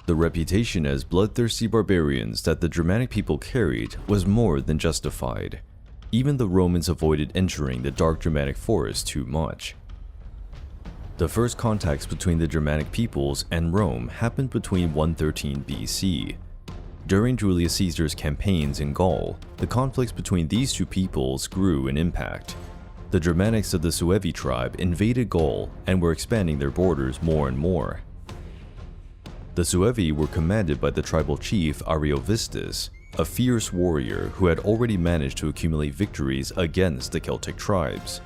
The reputation as bloodthirsty barbarians that the Germanic people carried was more than justified. Even the Romans avoided entering the dark Germanic forest too much. The first contacts between the Germanic peoples and Rome happened between 113 BC. During Julius Caesar's campaigns in Gaul, the conflicts between these two peoples grew in impact. The Germanics of the Suevi tribe invaded Gaul and were expanding their borders more and more. The Suevi were commanded by the tribal chief Ariovistus, a fierce warrior who had already managed to accumulate victories against the Celtic tribes.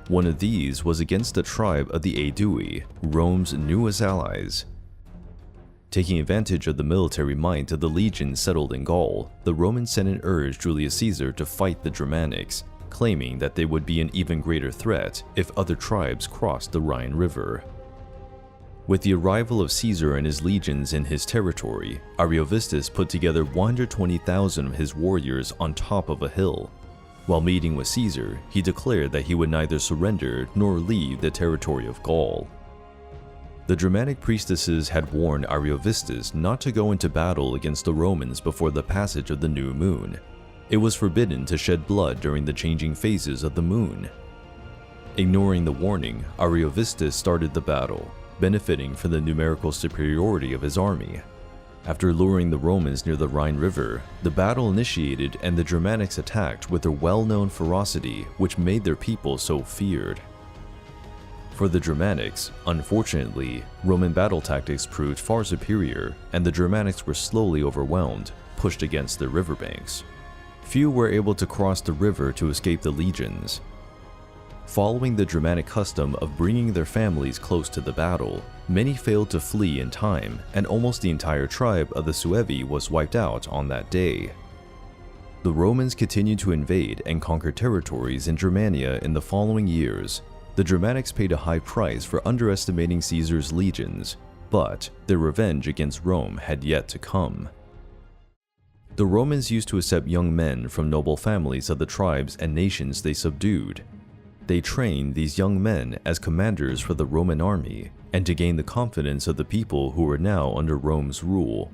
One of these was against the tribe of the Aedui, Rome's newest allies. Taking advantage of the military might of the legions settled in Gaul, the Roman Senate urged Julius Caesar to fight the Germanics, claiming that they would be an even greater threat if other tribes crossed the Rhine River. With the arrival of Caesar and his legions in his territory, Ariovistus put together 120,000 of his warriors on top of a hill. While meeting with Caesar, he declared that he would neither surrender nor leave the territory of Gaul. The Germanic priestesses had warned Ariovistus not to go into battle against the Romans before the passage of the new moon. It was forbidden to shed blood during the changing phases of the moon. Ignoring the warning, Ariovistus started the battle, benefiting from the numerical superiority of his army. After luring the Romans near the Rhine River, the battle initiated and the Germanics attacked with their well-known ferocity, which made their people so feared. For the Germanics, unfortunately, Roman battle tactics proved far superior, and the Germanics were slowly overwhelmed, pushed against the riverbanks. Few were able to cross the river to escape the legions. Following the Germanic custom of bringing their families close to the battle, many failed to flee in time, and almost the entire tribe of the Suevi was wiped out on that day. The Romans continued to invade and conquer territories in Germania in the following years. The Germanics paid a high price for underestimating Caesar's legions, but their revenge against Rome had yet to come. The Romans used to accept young men from noble families of the tribes and nations they subdued. They trained these young men as commanders for the Roman army and to gain the confidence of the people who were now under Rome's rule.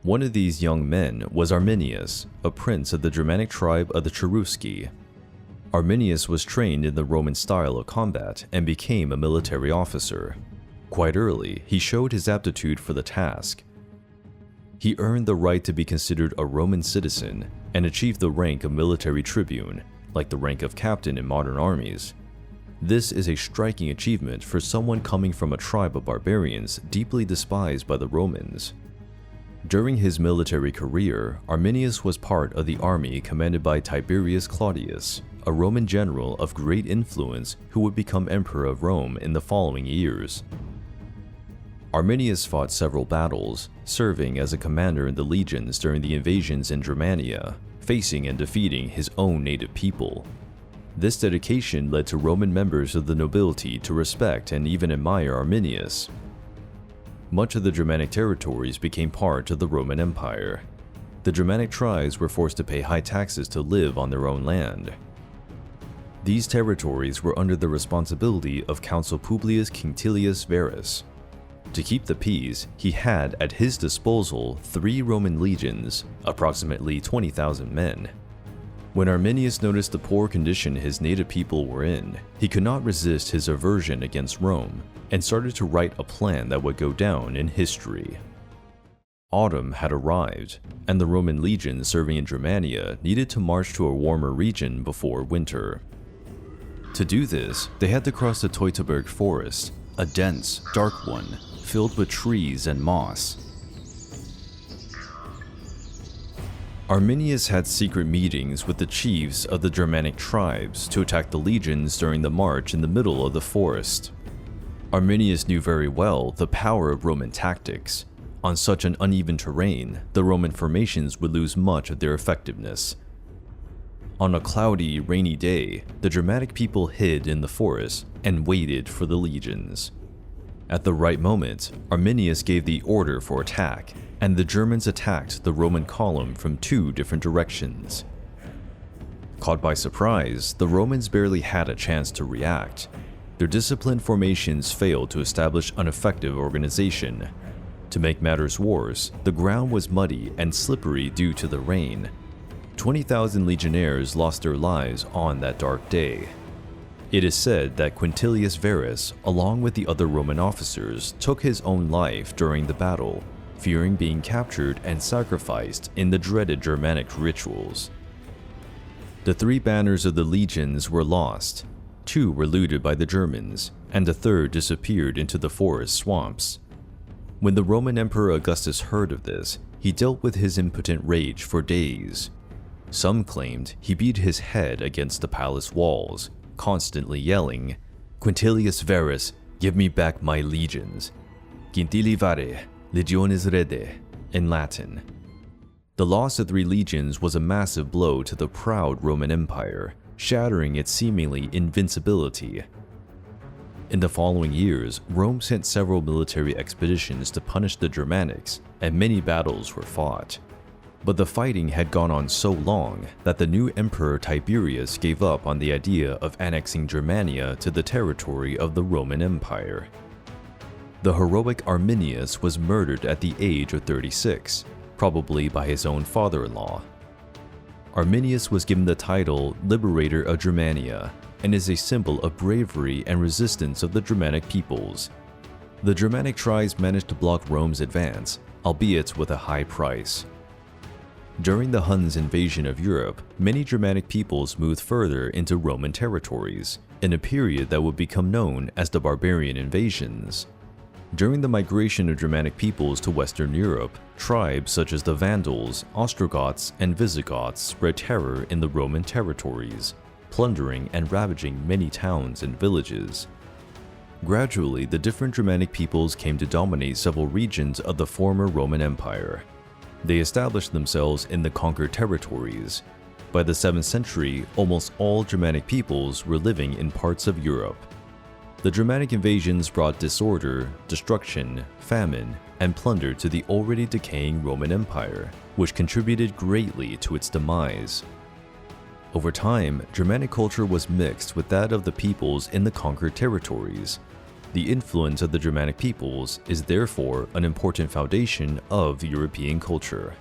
One of these young men was Arminius, a prince of the Germanic tribe of the Cherusci. Arminius was trained in the Roman style of combat and became a military officer. Quite early, he showed his aptitude for the task. He earned the right to be considered a Roman citizen and achieved the rank of military tribune, like the rank of captain in modern armies. This is a striking achievement for someone coming from a tribe of barbarians deeply despised by the Romans. During his military career, Arminius was part of the army commanded by Tiberius Claudius, a Roman general of great influence who would become emperor of Rome in the following years. Arminius fought several battles, serving as a commander in the legions during the invasions in Germania, facing and defeating his own native people. This dedication led to Roman members of the nobility to respect and even admire Arminius. Much of the Germanic territories became part of the Roman Empire. The Germanic tribes were forced to pay high taxes to live on their own land. These territories were under the responsibility of Consul Publius Quinctilius Verus. To keep the peace, he had at his disposal 3 Roman legions, approximately 20,000 men. When Arminius noticed the poor condition his native people were in, he could not resist his aversion against Rome and started to write a plan that would go down in history. Autumn had arrived, and the Roman legions serving in Germania needed to march to a warmer region before winter. To do this, they had to cross the Teutoburg forest, a dense, dark one, filled with trees and moss. Arminius had secret meetings with the chiefs of the Germanic tribes to attack the legions during the march in the middle of the forest. Arminius knew very well the power of Roman tactics. On such an uneven terrain, the Roman formations would lose much of their effectiveness. On a cloudy, rainy day, the Germanic people hid in the forest and waited for the legions. At the right moment, Arminius gave the order for attack, and the Germans attacked the Roman column from 2 different directions. Caught by surprise, the Romans barely had a chance to react. Their disciplined formations failed to establish an effective organization. To make matters worse, the ground was muddy and slippery due to the rain. 20,000 legionnaires lost their lives on that dark day. It is said that Quintilius Varus, along with the other Roman officers, took his own life during the battle, fearing being captured and sacrificed in the dreaded Germanic rituals. The 3 banners of the legions were lost. 2 were looted by the Germans, and the 3rd disappeared into the forest swamps. When the Roman Emperor Augustus heard of this, he dealt with his impotent rage for days. Some claimed he beat his head against the palace walls, constantly yelling, "Quintilius Varus, give me back my legions. Quintili vare, legiones rede," in Latin. The loss of 3 legions was a massive blow to the proud Roman Empire, shattering its seemingly invincibility. In the following years, Rome sent several military expeditions to punish the Germanics, and many battles were fought. But the fighting had gone on so long that the new emperor Tiberius gave up on the idea of annexing Germania to the territory of the Roman Empire. The heroic Arminius was murdered at the age of 36, probably by his own father-in-law. Arminius was given the title Liberator of Germania and is a symbol of bravery and resistance of the Germanic peoples. The Germanic tribes managed to block Rome's advance, albeit with a high price. During the Huns' invasion of Europe, many Germanic peoples moved further into Roman territories, in a period that would become known as the Barbarian Invasions. During the migration of Germanic peoples to Western Europe, tribes such as the Vandals, Ostrogoths, and Visigoths spread terror in the Roman territories, plundering and ravaging many towns and villages. Gradually, the different Germanic peoples came to dominate several regions of the former Roman Empire. They established themselves in the conquered territories. By the 7th century, almost all Germanic peoples were living in parts of Europe. The Germanic invasions brought disorder, destruction, famine, and plunder to the already decaying Roman Empire, which contributed greatly to its demise. Over time, Germanic culture was mixed with that of the peoples in the conquered territories. The influence of the Germanic peoples is therefore an important foundation of European culture.